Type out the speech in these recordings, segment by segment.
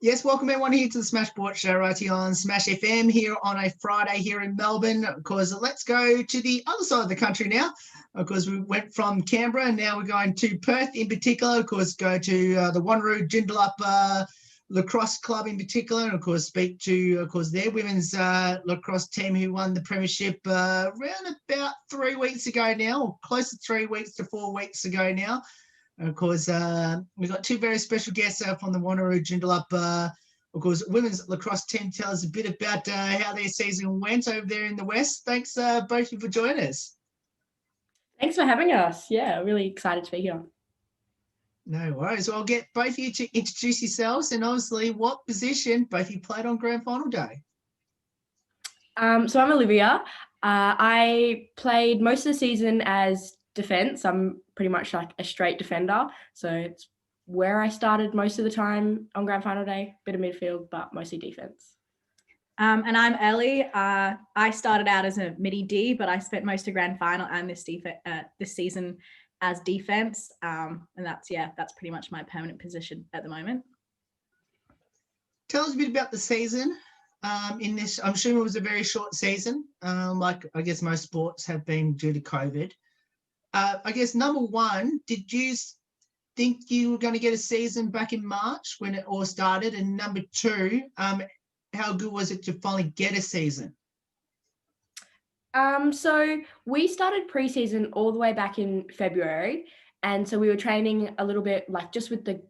Yes, welcome everyone here to the Smash Sports Show right here on Smash FM here on a Friday here in Melbourne. Of course, let's go to the other side of the country now. Of course, we went from Canberra and now we're going to Perth in particular. Of course, go to the Wanneroo Joondalup Lacrosse Club in particular, and of course speak to, of course, their women's lacrosse team who won the Premiership around about 3 weeks ago now, or close to 3 weeks to 4 weeks ago now. And of course, we've got two very special guests from the Wanneroo Joondalup, of course, women's lacrosse team. Tell us a bit about how their season went over there in the West. Thanks, both of you, for joining us. Thanks for having us. Yeah, really excited to be here. No worries. Well, I'll get both of you to introduce yourselves and obviously what position both of you played on grand final day. So I'm Olivia. I played most of the season as defence. I'm pretty much like a straight defender. So it's where I started most of the time on grand final day, bit of midfield, but mostly defence. And I'm Ellie. I started out as a midi D, but I spent most of grand final and this season as defence. And that's pretty much my permanent position at the moment. Tell us a bit about the season. In this, I'm assuming it was a very short season, like I guess most sports have been due to COVID. I guess number one, did you think you were going to get a season back in March when it all started? And number two, how good was it to finally get a season? So we started pre-season all the way back in February, and so we were training a little bit like just with the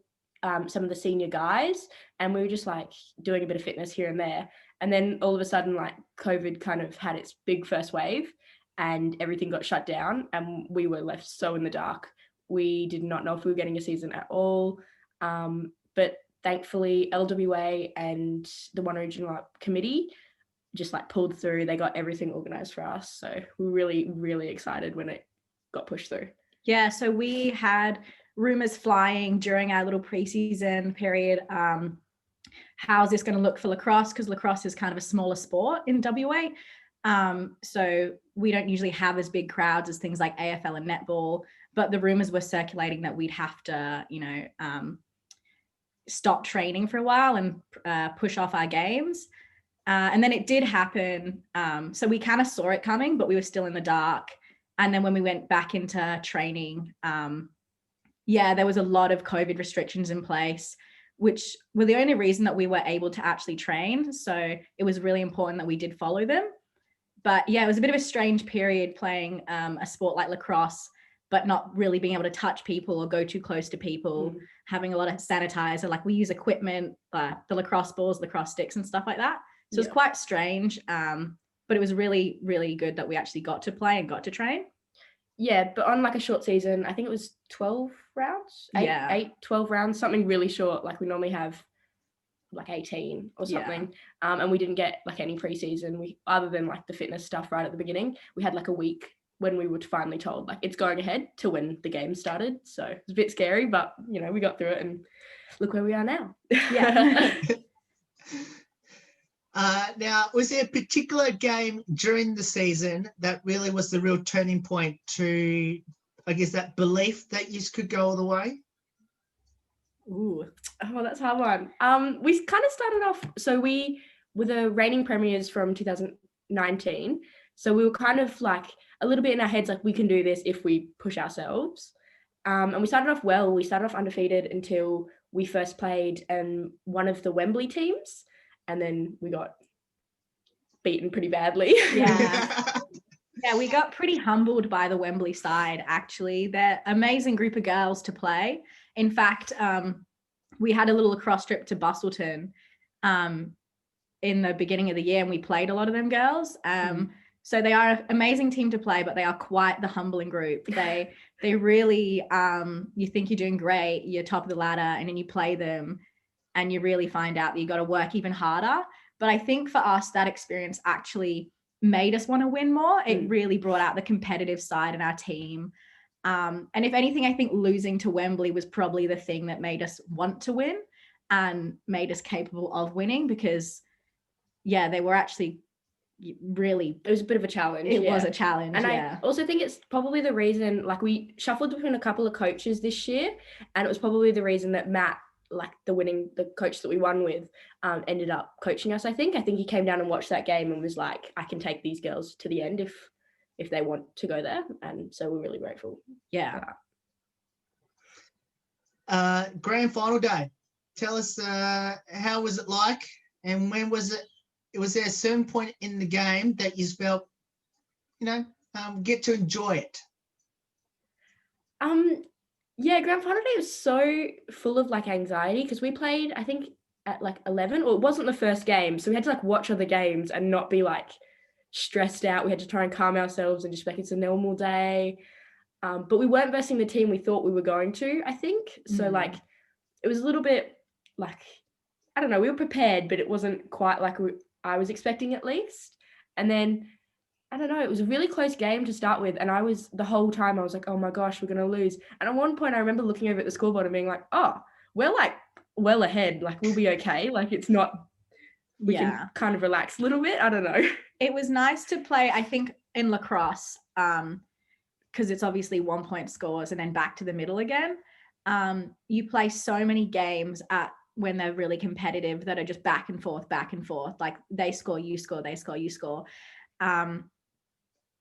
some of the senior guys, and we were just like doing a bit of fitness here and there. And then all of a sudden, like COVID kind of had its big first wave and everything got shut down and we were left so in the dark. We did not know if we were getting a season at all. But thankfully LWA and the Wanneroo Joondalup committee just like pulled through. They got everything organised for us. So we're really, really excited when it got pushed through. Yeah, so we had rumours flying during our little pre-season period. How's this going to look for lacrosse? Because lacrosse is kind of a smaller sport in WA. So we don't usually have as big crowds as things like AFL and netball, but the rumours were circulating that we'd have to, stop training for a while and push off our games. And then it did happen. So we kind of saw it coming, but we were still in the dark. And then when we went back into training, there was a lot of COVID restrictions in place, which were the only reason that we were able to actually train. So it was really important that we did follow them. But yeah, it was a bit of a strange period playing a sport like lacrosse, but not really being able to touch people or go too close to people, having a lot of sanitizer. Like we use equipment, the lacrosse balls, lacrosse sticks and stuff like that. So it was quite strange, but it was really, really good that we actually got to play and got to train. Yeah, but on like a short season, I think it was 12 rounds, 12 rounds, something really short. Like we normally have like 18 or something. And we didn't get like any preseason. We, other than like the fitness stuff right at the beginning, we had like a week when we were finally told like it's going ahead to when the game started. So it was a bit scary, but we got through it and look where we are now. Yeah. Now, was there a particular game during the season that really was the real turning point to, I guess, that belief that you could go all the way? Ooh, oh, that's a hard one. We kind of started off, so we were the reigning premiers from 2019. So we were kind of like a little bit in our heads, like we can do this if we push ourselves. And we started off well. We started off undefeated until we first played one of the Wembley teams. And then we got beaten pretty badly. Yeah, we got pretty humbled by the Wembley side, actually. They're an amazing group of girls to play. In fact, we had a little lacrosse trip to Bustleton in the beginning of the year, and we played a lot of them girls. So they are an amazing team to play, but they are quite the humbling group. They really, you think you're doing great, you're top of the ladder, and then you play them, and you really find out that you got to work even harder. But I think for us, that experience actually made us want to win more. It really brought out the competitive side in our team. And if anything, I think losing to Wembley was probably the thing that made us want to win and made us capable of winning, because they were actually really, it was a bit of a challenge. It was a challenge. And I also think it's probably the reason, like we shuffled between a couple of coaches this year, and it was probably the reason that Matt like the coach that we won with ended up coaching us. I think he came down and watched that game and was like, I can take these girls to the end if they want to go there. And so we're really grateful. Yeah. Grand final day. Tell us how was it like, and when was it? Was there a certain point in the game that you felt, get to enjoy it? Yeah, grand final day was so full of like anxiety because we played, I think, at like 11, or it wasn't the first game, so we had to like watch other games and not be like stressed out. We had to try and calm ourselves and just be like, it's a normal day. But we weren't versing the team we thought we were going to, I think. So like it was a little bit like, I don't know, we were prepared, but it wasn't quite like I was expecting at least. And then I don't know, it was a really close game to start with. And the whole time I was like, oh my gosh, we're going to lose. And at one point I remember looking over at the scoreboard and being like, oh, we're like well ahead. Like we'll be okay. Like it's not, we can kind of relax a little bit. I don't know. It was nice to play, I think, in lacrosse, because it's obviously 1 point scores and then back to the middle again. You play so many games when they're really competitive that are just back and forth. Like they score, you score, they score, you score.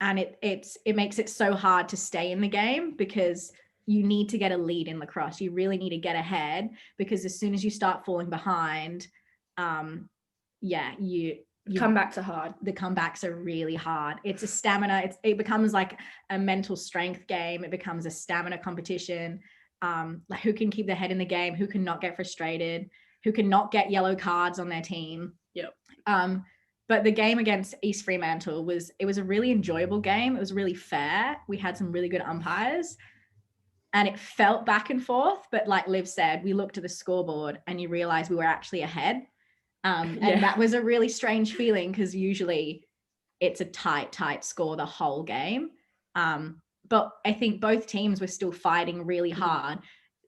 And it makes it so hard to stay in the game because you need to get a lead in lacrosse. You really need to get ahead because as soon as you start falling behind, comebacks are hard. The comebacks are really hard. It's a stamina. It becomes like a mental strength game. It becomes a stamina competition. Like who can keep their head in the game, who can not get frustrated, who can not get yellow cards on their team. Yep. But the game against East Fremantle was a really enjoyable game. It was really fair. We had some really good umpires and it felt back and forth. But like Liv said, we looked at the scoreboard and you realize we were actually ahead. And that was a really strange feeling because usually it's a tight score the whole game. But I think both teams were still fighting really hard.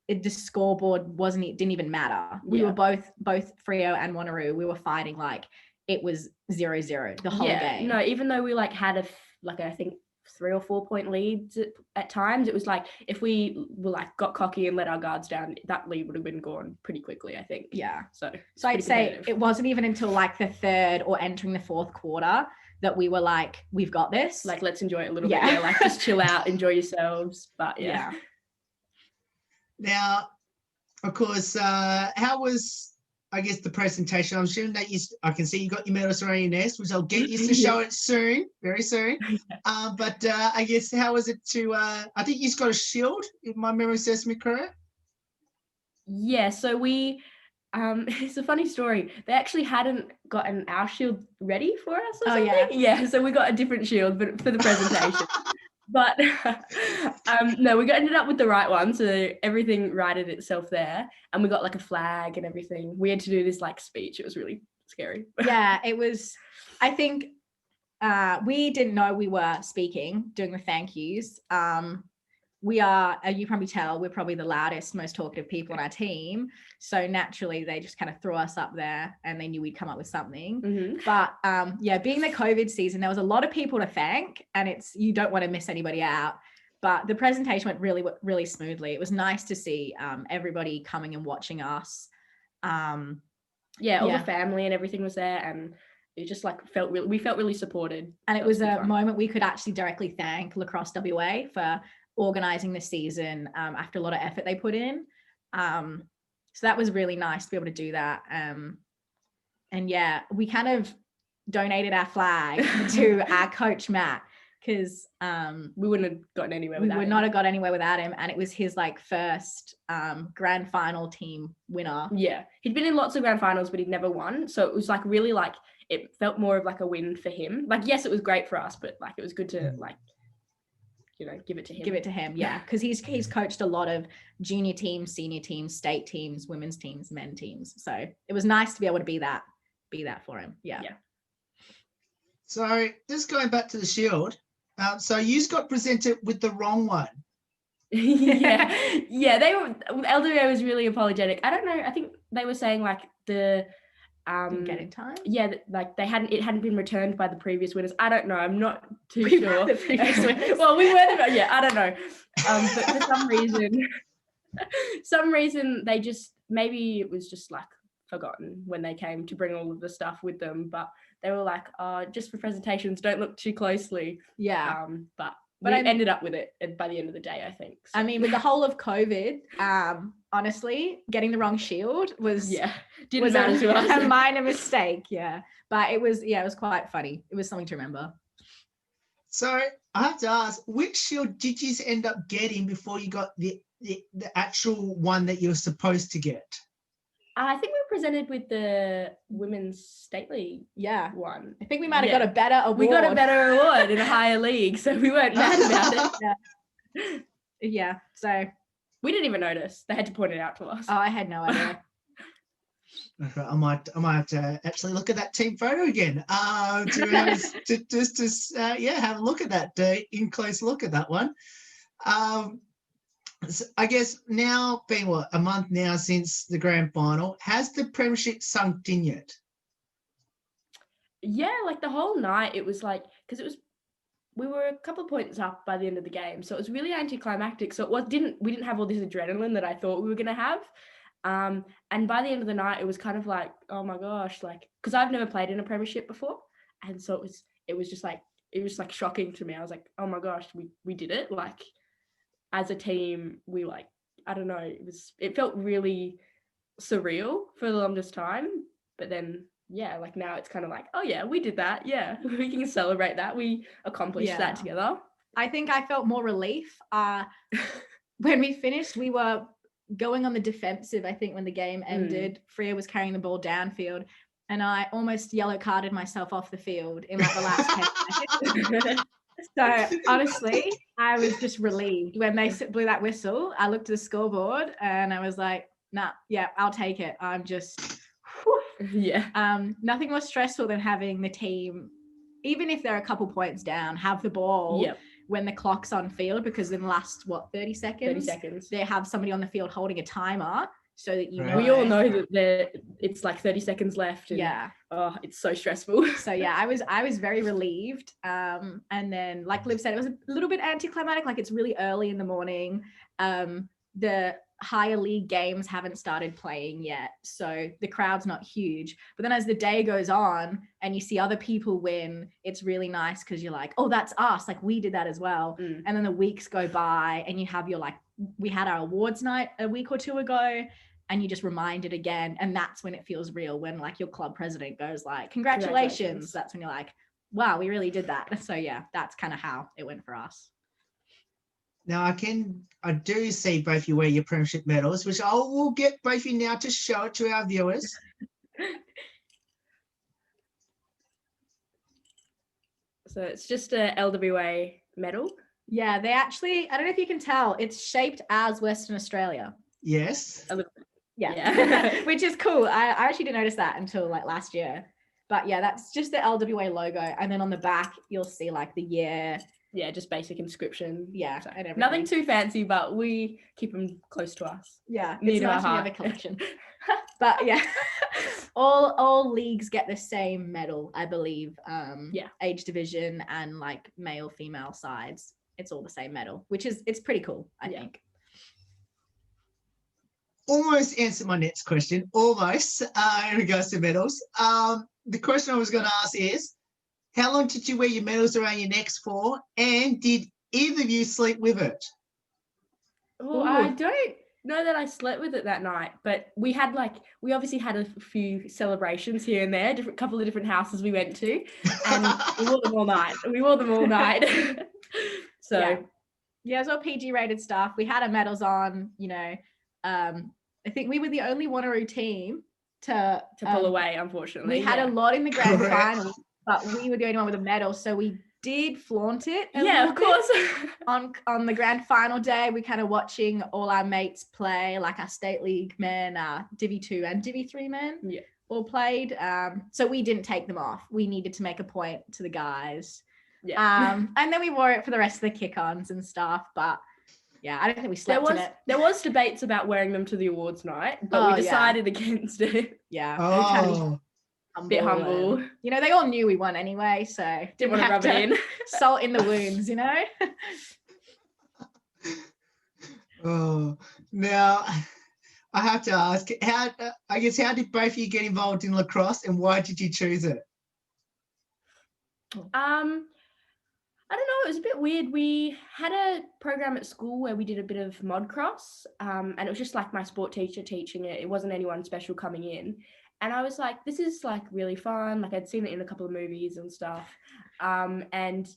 The scoreboard didn't even matter. We were both Freo and Wanneroo. We were fighting like it was 0-0 the whole game. No, even though we like had I think 3 or 4 point leads at times, it was like if we were like got cocky and let our guards down, that lead would have been gone pretty quickly, I think. Yeah. So I'd say it wasn't even until like the third or entering the fourth quarter that we were like, we've got this. Like, let's enjoy it a little bit. Yeah, like just chill out, enjoy yourselves. But yeah. Now, of course, how was, I guess, the presentation? I'm assuming that I can see you got your medals around your nest, which I'll get you to show it soon, very soon. But I guess, how was it I think you've got a shield, if my memory serves me correct? Yeah, so we, it's a funny story. They actually hadn't gotten our shield ready for us or something. Yeah, so we got a different shield but for the presentation. But no, we ended up with the right one, so everything righted itself there, and we got like a flag and everything. We had to do this like speech. It was really scary. Yeah, it was. I think we didn't know we were speaking, doing the thank yous. We are, you probably tell, we're probably the loudest, most talkative people on our team. So naturally, they just kind of threw us up there and they knew we'd come up with something. Mm-hmm. But being the COVID season, there was a lot of people to thank and you don't want to miss anybody out. But the presentation went really, really smoothly. It was nice to see everybody coming and watching us. All the family and everything was there, and it just like we felt really supported. And it was a moment we could actually directly thank Lacrosse WA for organising the season after a lot of effort they put in. So that was really nice to be able to do that. And we kind of donated our flag to our coach Matt, because we wouldn't have gotten anywhere without him. We would not have got anywhere without him, and it was his like first grand final team winner. Yeah, he'd been in lots of grand finals but he'd never won, so it was like really like it felt more of like a win for him. Like, yes, it was great for us, but like it was good to like, give it to him. Yeah, because he's coached a lot of junior teams, senior teams, state teams, women's teams, men teams, so it was nice to be able to be that for him. Yeah. So just going back to the shield, so you got presented with the wrong one. They were, LWA was really apologetic. I don't know, I think they were saying like the didn't get in time. Yeah, like it hadn't been returned by the previous winners. I don't know. I'm not too sure. The previous winners. Well, we were I don't know. But for some reason they just maybe it was just like forgotten when they came to bring all of the stuff with them, but they were like, just for presentations, don't look too closely. Yeah. But we ended up with it by the end of the day, I think. So. I mean, with the whole of COVID, honestly, getting the wrong shield was didn't matter to us. A minor mistake. Yeah. But it was quite funny. It was something to remember. So I have to ask, which shield did you end up getting before you got the actual one that you were supposed to get? I think we were presented with the Women's State League one. I think we might have got a better award. We got a better award in a higher league, so we weren't mad about it. Yeah, so. We didn't even notice. They had to point it out to us. Oh, I had no idea. Okay, I might have to actually look at that team photo again. Have a look at that, in close look at that one. So I guess now being a month now since the grand final, has the Premiership sunk in yet? Yeah, like the whole night it was like, because we were a couple of points up by the end of the game, so it was really anticlimactic. So we didn't have all this adrenaline that I thought we were gonna have. And by the end of the night, it was kind of like, oh my gosh, like, because I've never played in a Premiership before, and so it was just like shocking to me. I was like, oh my gosh, we did it. Like, as a team, we I don't know, it felt really surreal for the longest time. But then like now it's kind of like, oh yeah, we did that. Yeah, we can celebrate that. We accomplished that together. I think I felt more relief. When we finished, we were going on the defensive. I think when the game ended, Freya was carrying the ball downfield, and I almost yellow carded myself off the field in like the last 10 minutes. So honestly, I was just relieved when they blew that whistle. I looked at the scoreboard and I was like, nah, yeah, I'll take it. I'm just, nothing more stressful than having the team, even if they're a couple points down, have the ball when the clock's on field, because in the last 30 seconds, they have somebody on the field holding a timer so that you know. We all know that it's like 30 seconds left. And, oh, it's so stressful. So yeah, I was very relieved. And then, like Liv said, it was a little bit anticlimactic. Like, it's really early in the morning. The higher league games haven't started playing yet, so the crowd's not huge. But then as the day goes on and you see other people win, it's really nice because you're like, oh, that's us, like we did that as well. And then the weeks go by and you have your, like, we had our awards night a week or two ago, and you just reminded again, and that's when it feels real, when like your club president goes like, congratulations. That's when you're like, wow, we really did that. So yeah, that's kind of how it went for us. Now I do see both you wear your Premiership medals, which I will get both of you now to show it to our viewers. So it's just a LWA medal. Yeah, they actually, I don't know if you can tell, it's shaped as Western Australia. Yes. Yeah. Which is cool. I actually didn't notice that until like last year. But yeah, that's just the LWA logo. And then on the back, you'll see like the year. Yeah, just basic inscription. Yeah, so, nothing too fancy, but we keep them close to us. Yeah, it's nice when you have a collection. But yeah, all leagues get the same medal, I believe. Age division and like male, female sides, it's all the same medal, it's pretty cool, I think. Almost answered my next question, almost, in regards to medals. The question I was going to ask is, how long did you wear your medals around your necks for? And did either of you sleep with it? Well, I don't know that I slept with it that night, but we obviously had a few celebrations here and there, couple of different houses we went to, and we wore them all night. So yeah, it was all PG rated stuff. We had our medals on, you know. I think we were the only Wanneroo team to pull away, unfortunately. We had a lot in the grand final, but we were the only one with a medal, so we did flaunt it. Of course. on the grand final day, we kind of watching all our mates play, like our state league men, DV2 and DV3 men all played. So we didn't take them off. We needed to make a point to the guys. And then we wore it for the rest of the kick-ons and stuff, but yeah, I don't think we slept in it. There was debates about wearing them to the awards night, but we decided against it. Yeah. Oh. A bit humble. And, you know, they all knew we won anyway, so didn't want to rub it in. Salt in the wounds, you know? Oh, now I have to ask, how did both of you get involved in lacrosse, and why did you choose it? I don't know, it was a bit weird. We had a program at school where we did a bit of mod cross, and it was just like my sport teacher teaching it. It wasn't anyone special coming in. And I was like, this is like really fun. Like I'd seen it in a couple of movies and stuff. And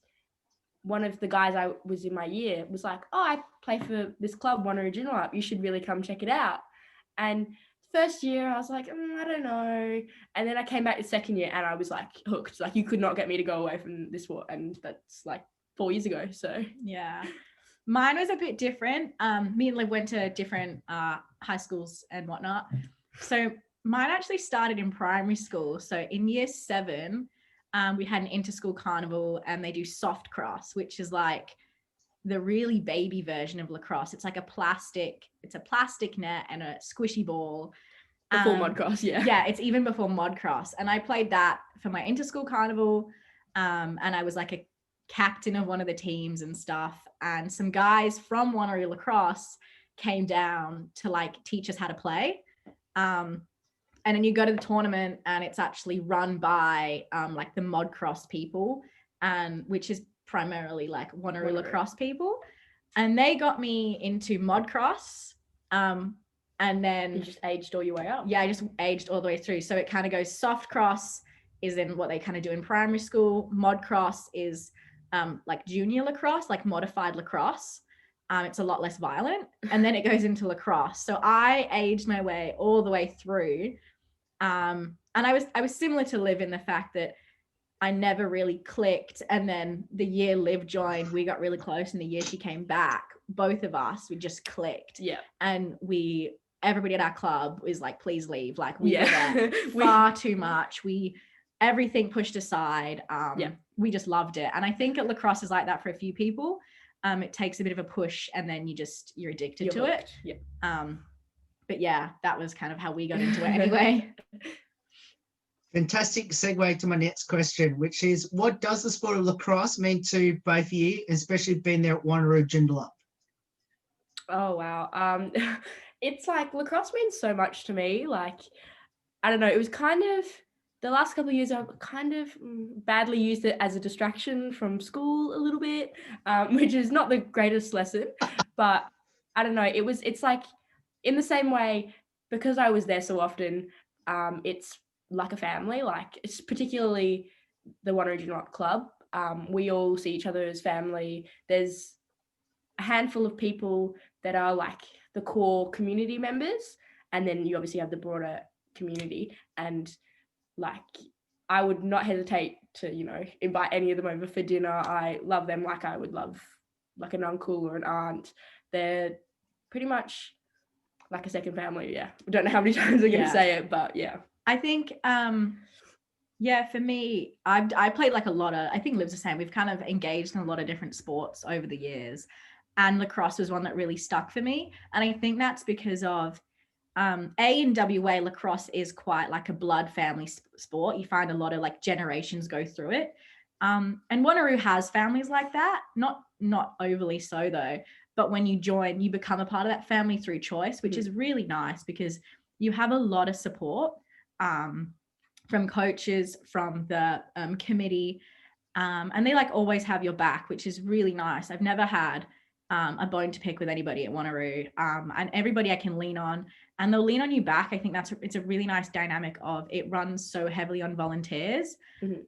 one of the guys I was in my year was like, oh, I play for this club, Wanneroo Joondalup. You should really come check it out. And first year I was like, I don't know. And then I came back the second year and I was like hooked. Like you could not get me to go away from this sport. And that's like 4 years ago. So yeah. Mine was a bit different. Me and Liv went to different high schools and whatnot. So mine actually started in primary school. So in year 7, we had an inter-school carnival, and they do soft cross, which is like the really baby version of lacrosse. It's like a plastic net and a squishy ball. Before mod cross, yeah. Yeah, it's even before mod cross. And I played that for my inter-school carnival. And I was like a captain of one of the teams and stuff. And some guys from Wanneroo Lacrosse came down to like teach us how to play. And then you go to the tournament, and it's actually run by like the mod cross people, and which is primarily like Wanneroo Lacrosse people. And they got me into mod cross. And then you just aged all your way up. Yeah, I just aged all the way through. So it kind of goes soft cross is in what they kind of do in primary school. Mod cross is like junior lacrosse, like modified lacrosse. It's a lot less violent. And then it goes into lacrosse. So I aged my way all the way through. And I was similar to Liv in the fact that I never really clicked. And then the year Liv joined, we got really close. And the year she came back, both of us, we just clicked. Yeah. And everybody at our club was like, please leave. Like we were there far too much. Everything pushed aside. We just loved it. And I think at lacrosse is like that for a few people. It takes a bit of a push, and then you're addicted to it. Yeah. But yeah, that was kind of how we got into it anyway. Fantastic segue to my next question, which is, what does the sport of lacrosse mean to both of you, especially being there at Wanneroo Joondalup? Oh, wow. It's like lacrosse means so much to me. Like, I don't know, it was kind of, the last couple of years I've kind of badly used it as a distraction from school a little bit, which is not the greatest lesson, but I don't know, it's like in the same way, because I was there so often, it's like a family. Like it's particularly the Wanneroo Joondalup Club. We all see each other as family. There's a handful of people that are like the core community members, and then you obviously have the broader community. And like I would not hesitate to invite any of them over for dinner. I love them like I would love like an uncle or an aunt. They're pretty much like a second family. Yeah, I don't know how many times I'm gonna say it, but yeah, I think for me, I played like a lot of, I think Liv's the same, we've kind of engaged in a lot of different sports over the years, and lacrosse was one that really stuck for me. And I think that's because of in WA, lacrosse is quite like a blood family sport. You find a lot of like generations go through it, and Wanneroo has families like that, not overly so though. But when you join, you become a part of that family through choice, which is really nice because you have a lot of support from coaches, from the committee, and they like always have your back, which is really nice. I've never had a bone to pick with anybody at Wanneroo, and everybody I can lean on, and they'll lean on you back. I think it's a really nice dynamic of it runs so heavily on volunteers.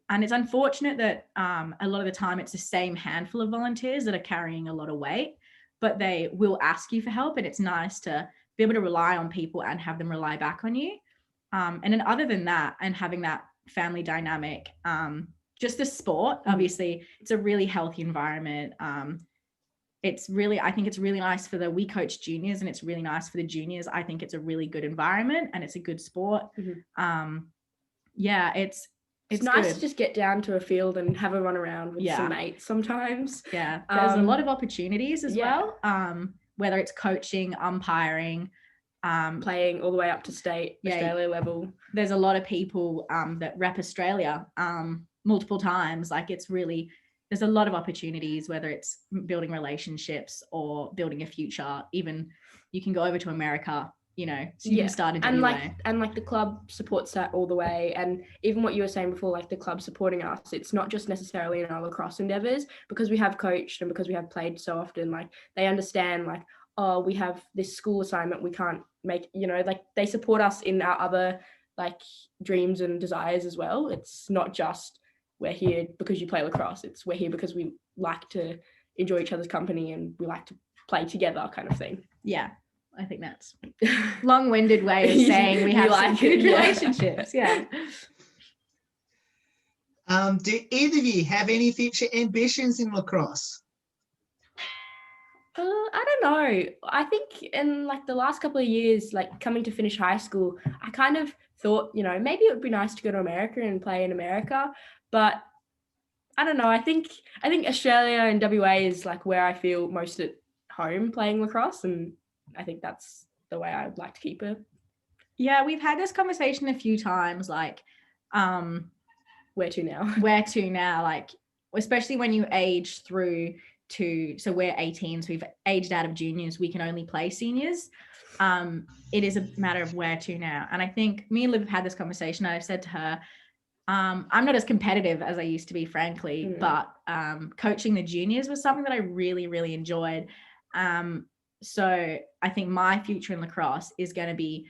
And it's unfortunate that a lot of the time it's the same handful of volunteers that are carrying a lot of weight, but they will ask you for help, and it's nice to be able to rely on people and have them rely back on you. And then other than that, and having that family dynamic, just the sport, obviously it's a really healthy environment. I think it's really nice we coach juniors, and it's really nice for the juniors. I think it's a really good environment, and it's a good sport. It's nice good to just get down to a field and have a run around with some mates sometimes. Yeah, there's a lot of opportunities as well, whether it's coaching, umpiring, playing all the way up to state, Australia level. There's a lot of people that rep Australia multiple times. Like there's a lot of opportunities, whether it's building relationships or building a future. Even you can go over to America superstar in WA. And the club supports that all the way. And even what you were saying before, like the club supporting us, it's not just necessarily in our lacrosse endeavors, because we have coached and because we have played so often, like they understand like, oh, we have this school assignment, we can't make, like they support us in our other like dreams and desires as well. It's not just we're here because you play lacrosse, it's we're here because we like to enjoy each other's company and we like to play together kind of thing. Yeah, I think that's long-winded way of saying we have like good relationships. Yeah. Do either of you have any future ambitions in lacrosse? I don't know. I think in like the last couple of years, like coming to finish high school, I kind of thought, maybe it would be nice to go to America and play in America, but I don't know. I think Australia and WA is like where I feel most at home playing lacrosse, and I think that's the way I'd like to keep it. Yeah, we've had this conversation a few times, like where to now? Like especially when you age through so we're 18, so we've aged out of juniors, we can only play seniors. It is a matter of where to now. And I think me and Liv have had this conversation. I've said to her, I'm not as competitive as I used to be, frankly, but coaching the juniors was something that I really, really enjoyed. So I think my future in lacrosse is going to be,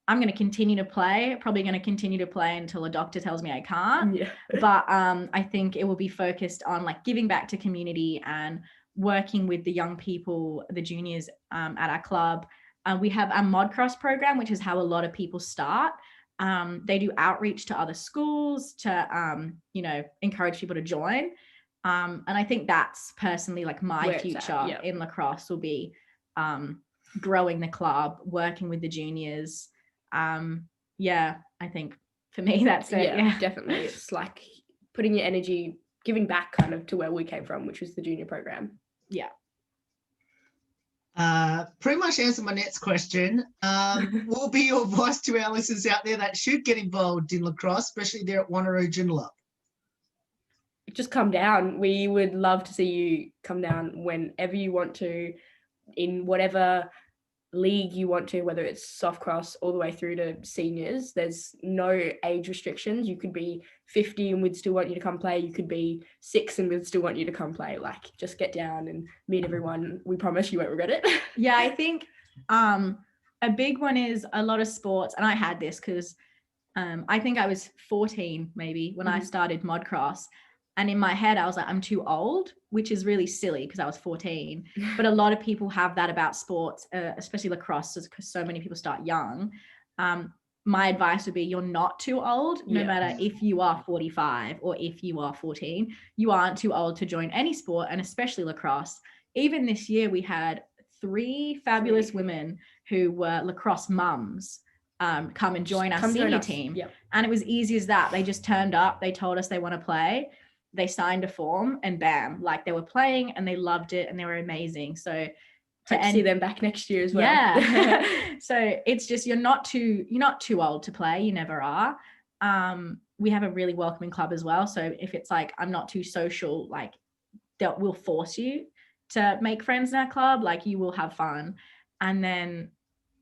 I'm going to continue to play, probably going to continue to play until a doctor tells me I can't. Yeah. But I think it will be focused on like giving back to community and working with the young people, the juniors at our club. We have a Modcross program, which is how a lot of people start. They do outreach to other schools to, encourage people to join. And I think that's personally like my future in lacrosse will be growing the club, working with the juniors. I think for me, that's it. Yeah, definitely. It's like putting your energy, giving back kind of to where we came from, which was the junior program. Yeah. Pretty much answered my next question. What will be your advice to our listeners out there that should get involved in lacrosse, especially there at Wanneroo Joondalup? Just come down. We would love to see you come down whenever you want to, in whatever league you want to, whether it's soft cross all the way through to seniors. There's no age restrictions. You could be 50 and we'd still want you to come play. You could be 6 and we'd still want you to come play. Like, just get down and meet everyone. We promise you won't regret it. Yeah, I think a big one is a lot of sports, and I had this because I think I was 14 maybe when I started Modcross. And in my head, I was like, I'm too old, which is really silly because I was 14. But a lot of people have that about sports, especially lacrosse, because so many people start young. My advice would be you're not too old, no matter if you are 45 or if you are 14. You aren't too old to join any sport, and especially lacrosse. Even this year, we had 3 fabulous women who were lacrosse mums come and join our senior team. Yep. And it was easy as that. They just turned up. They told us they want to play. They signed a form and bam, like they were playing and they loved it and they were amazing. So to see them back next year as well. Yeah. So it's just, you're not too old to play. You never are. We have a really welcoming club as well. So if it's like, I'm not too social, like we'll force you to make friends in our club. Like you will have fun. And then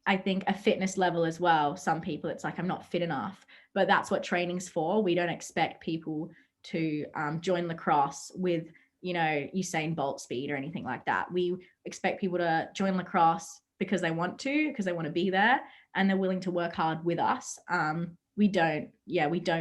I think a fitness level as well. Some people, it's like, I'm not fit enough, but that's what training's for. We don't expect people to join lacrosse with, Usain Bolt speed or anything like that. We expect people to join lacrosse because they want to be there and they're willing to work hard with us. We don't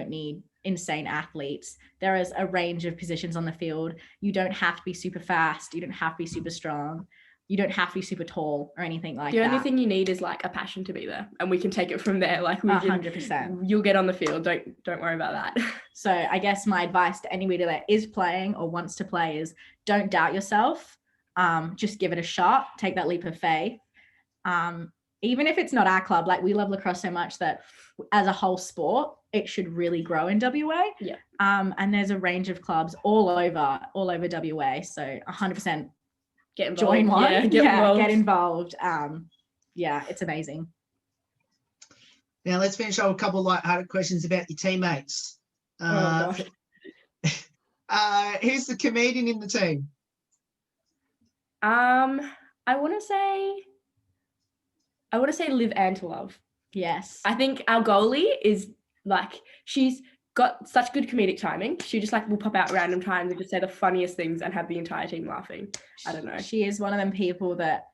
need insane athletes. There is a range of positions on the field. You don't have to be super fast. You don't have to be super strong. You don't have to be super tall or anything like that. The only thing you need is like a passion to be there, and we can take it from there. Like 100%. You'll get on the field. Don't worry about that. So I guess my advice to anybody that is playing or wants to play is don't doubt yourself. Just give it a shot. Take that leap of faith. Even if it's not our club, like we love lacrosse so much that as a whole sport, it should really grow in WA. Yeah. And there's a range of clubs all over WA. So 100%. Get involved. Join one. Involved. Get involved. It's amazing. Now let's finish off a couple of light-hearted questions about your teammates. Who's the comedian in the team? I want to say I want to say live and to love. Yes. I think our goalie is like, she's got such good comedic timing. She just like will pop out random times and just say the funniest things and have the entire team laughing. I don't know. She is one of them people that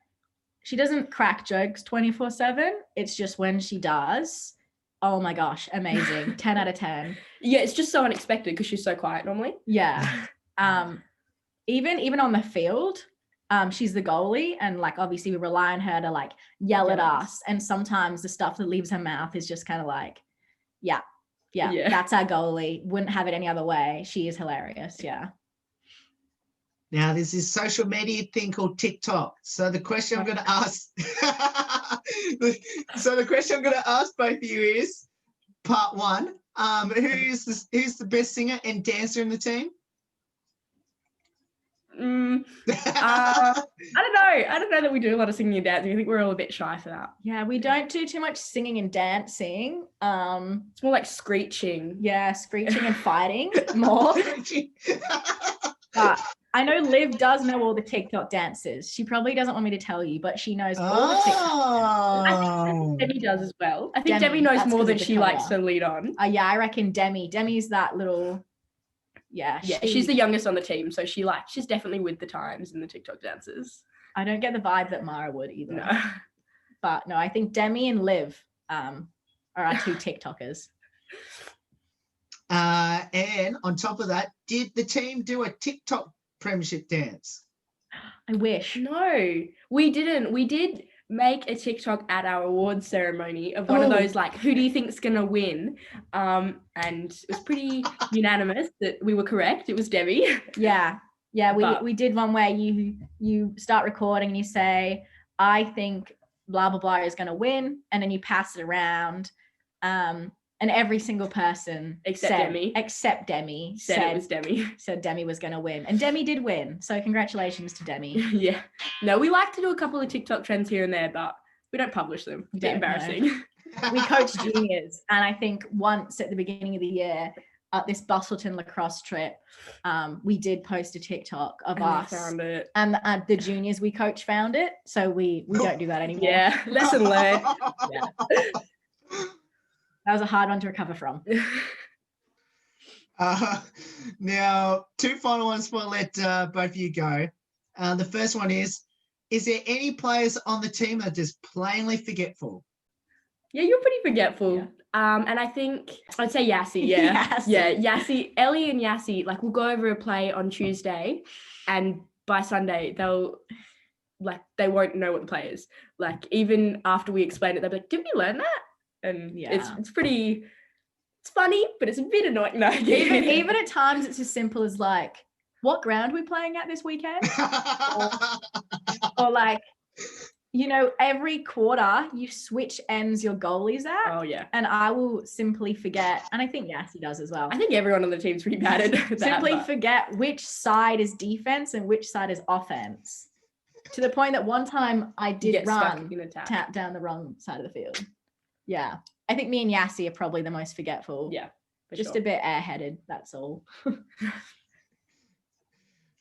she doesn't crack jokes 24/7. It's just when she does, oh my gosh, amazing. 10 out of 10. Yeah, it's just so unexpected because she's so quiet normally. Yeah. Even on the field, she's the goalie, and like obviously we rely on her to like yell at us. And sometimes the stuff that leaves her mouth is just kind of like, yeah, that's our goalie. Wouldn't have it any other way. She is hilarious. Yeah. Now there's this social media thing called TikTok. So the question I'm going to ask, both of you is part one. Who's the best singer and dancer in the team? I don't know that we do a lot of singing and dancing. I think we're all a bit shy for that. Yeah, we don't do too much singing and dancing. It's more like screeching. Yeah, screeching and fighting more. But I know Liv does know all the TikTok dances. She probably doesn't want me to tell you, but she knows all the TikTok. I think Demi does as well. I think Demi knows more than she likes to lead on. Yeah, I reckon Demi's that little. Yeah, she's the youngest on the team, so she's definitely with the times in the TikTok dances. I don't get the vibe that Mara would either. No. But no, I think Demi and Liv are our two TikTokers. And on top of that, did the team do a TikTok Premiership dance? I wish. No, we didn't. We did make a TikTok at our awards ceremony of one of those like, who do you think's gonna win? And it was pretty unanimous that we were correct. It was Debbie. Yeah, we did one where you start recording and you say, I think blah blah blah is gonna win, and then you pass it around. And every single person except Demi said it was Demi. Said Demi was going to win. And Demi did win. So congratulations to Demi. Yeah. No, we like to do a couple of TikTok trends here and there, but we don't publish them. It's embarrassing. We coach juniors. And I think once at the beginning of the year, at this Bustleton lacrosse trip, we did post a TikTok of us. Found it. And the juniors we coach found it. So we don't do that anymore. Yeah. Lesson learned. Yeah. That was a hard one to recover from. Now, two final ones before I let both of you go. The first one is there any players on the team that are just plainly forgetful? Yeah, you're pretty forgetful. Yeah. And I think I'd say Yassi. Yeah. Yeah, Yassi. Ellie and Yassi, like, we'll go over a play on Tuesday, and by Sunday, they won't know what the play is. Like, even after we explain it, they'll be like, did we learn that? And it's funny, but it's a bit annoying. No, even at times it's as simple as like, what ground are we playing at this weekend? or like, every quarter you switch ends your goalies at. Oh yeah. And I will simply forget, and I think Yassi does as well. I think everyone on the team's pretty bad at that. Simply forget which side is defense and which side is offense. To the point that one time I did tap down the wrong side of the field. Yeah, I think me and Yassi are probably the most forgetful. Yeah, just a bit airheaded. That's all.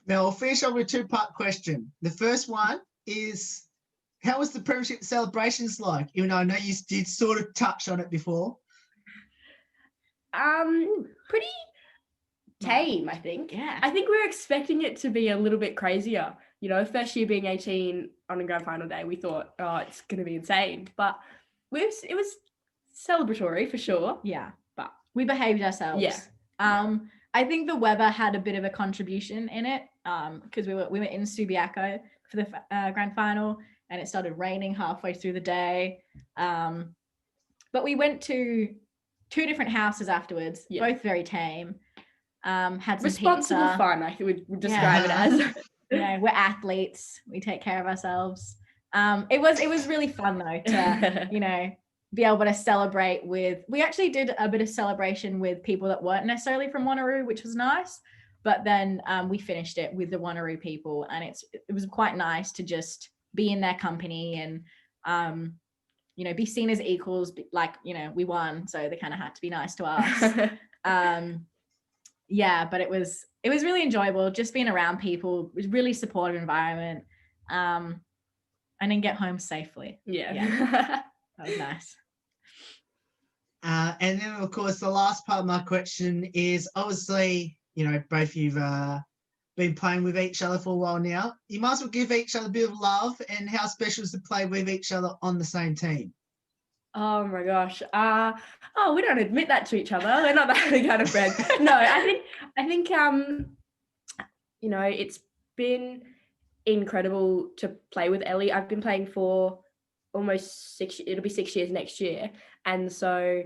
Now I'll finish up with a two-part question. The first one is, how was the Premiership celebrations like? Even though I know you did sort of touch on it before. Pretty tame, I think. Yeah, I think we were expecting it to be a little bit crazier. First year being 18 on a grand final day, we thought, it's going to be insane, but it was celebratory for sure. Yeah, but we behaved ourselves. Yeah. I think the weather had a bit of a contribution in it, because we were in Subiaco for the grand final, and it started raining halfway through the day. But we went to two different houses afterwards, both very tame. Had some responsible pizza. Fun, I would describe it as. We're athletes. We take care of ourselves. It was really fun though to be able to celebrate with. We actually did a bit of celebration with people that weren't necessarily from Wanneroo, which was nice. But then we finished it with the Wanneroo people, and it was quite nice to just be in their company and be seen as equals. Like we won, so they kind of had to be nice to us. Yeah, but it was really enjoyable just being around people. It was really supportive environment. and then get home safely. Yeah. That was nice. And then, of course, the last part of my question is obviously, both you've been playing with each other for a while now. You might as well give each other a bit of love, and how special is to play with each other on the same team? Oh my gosh. We don't admit that to each other. We're not that kind of friends. No, I think it's been incredible to play with Ellie. I've been playing for almost it'll be 6 years next year. And so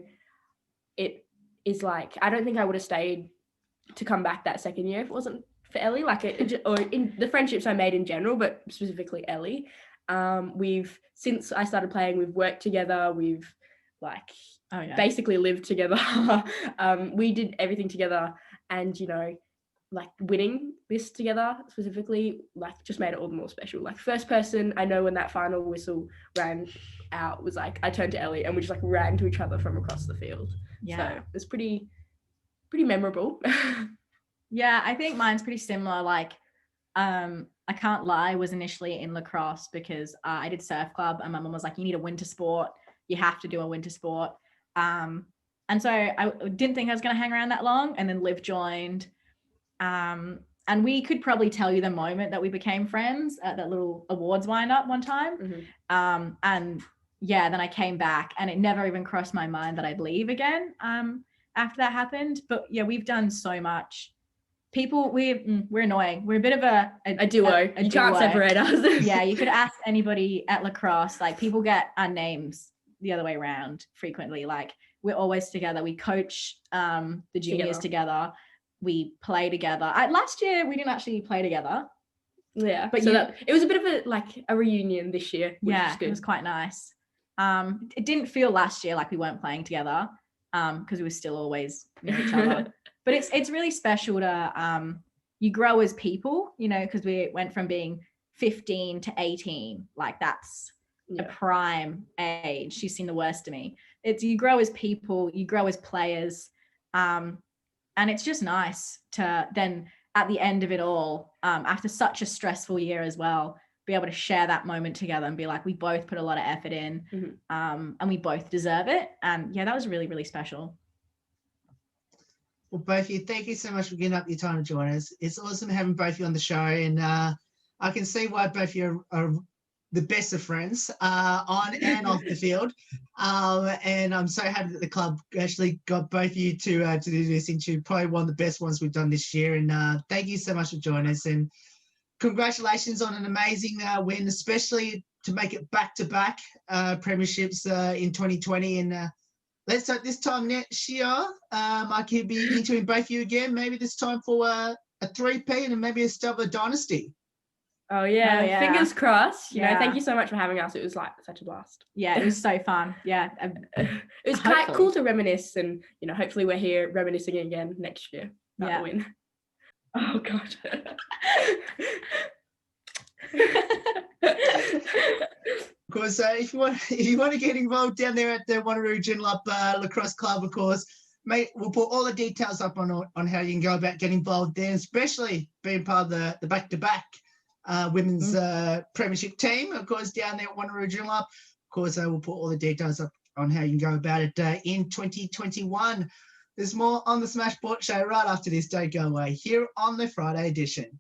it is like, I don't think I would have stayed to come back that second year if it wasn't for Ellie, or in the friendships I made in general, but specifically Ellie. Since I started playing, we've worked together, we've basically lived together. We did everything together, and winning this together specifically just made it all the more special. First person I know when that final whistle ran out was I turned to Ellie and we just ran to each other from across the field. So it's pretty memorable. Yeah, I think mine's pretty similar. I can't lie, I was initially in lacrosse because I did surf club, and my mum was like, you need a winter sport, you have to do a winter sport. And so I didn't think I was going to hang around that long, and then Liv joined. And we could probably tell you the moment that we became friends at that little awards wind up one time. Mm-hmm. And yeah, then I came back, and it never even crossed my mind that I'd leave again after that happened. But yeah, we've done so much. People, we're annoying. We're a bit of a duo. You duo. can't separate us. Yeah, you could ask anybody at lacrosse. People get our names the other way around frequently. We're always together. We coach the juniors together. We play together. Last year we didn't actually play together. Yeah, but it was a bit of a reunion this year. Which was good. It was quite nice. It didn't feel last year like we weren't playing together because we were still always near each other. But it's really special to you grow as people, because we went from being 15 to 18. That's a prime age. She's seen the worst of me. You grow as people, you grow as players, and it's just nice to then at the end of it all, after such a stressful year as well, be able to share that moment together and be we both put a lot of effort in, and we both deserve it. And yeah, that was really, really special. Well, both of you, thank you so much for getting up your time to join us. It's awesome having both of you on the show, and I can see why both of you are the best of friends on and off the field. And I'm so happy that the club actually got both of you to do this into probably one of the best ones we've done this year. And thank you so much for joining us, and congratulations on an amazing win, especially to make it back-to-back premierships in 2020. And let's hope this time next year I can be interviewing both of you again, maybe this time for a 3-peat and maybe a start of a dynasty. Oh yeah, fingers crossed. Thank you so much for having us. It was such a blast. Yeah, it was so fun. Yeah, it was quite cool to reminisce, and hopefully we're here reminiscing again next year about the win. Oh god. Of course, if you want to get involved down there at the Wanneroo Joondalup Lacrosse Club, of course, mate, we'll put all the details up on how you can go about getting involved there, especially being part of the back-to-back women's premiership team, of course, down there at Wanneroo Joondalup. Of course, we'll put all the details up on how you can go about it in 2021. There's more on the Smash Sport Show right after this. Don't go away here on the Friday edition.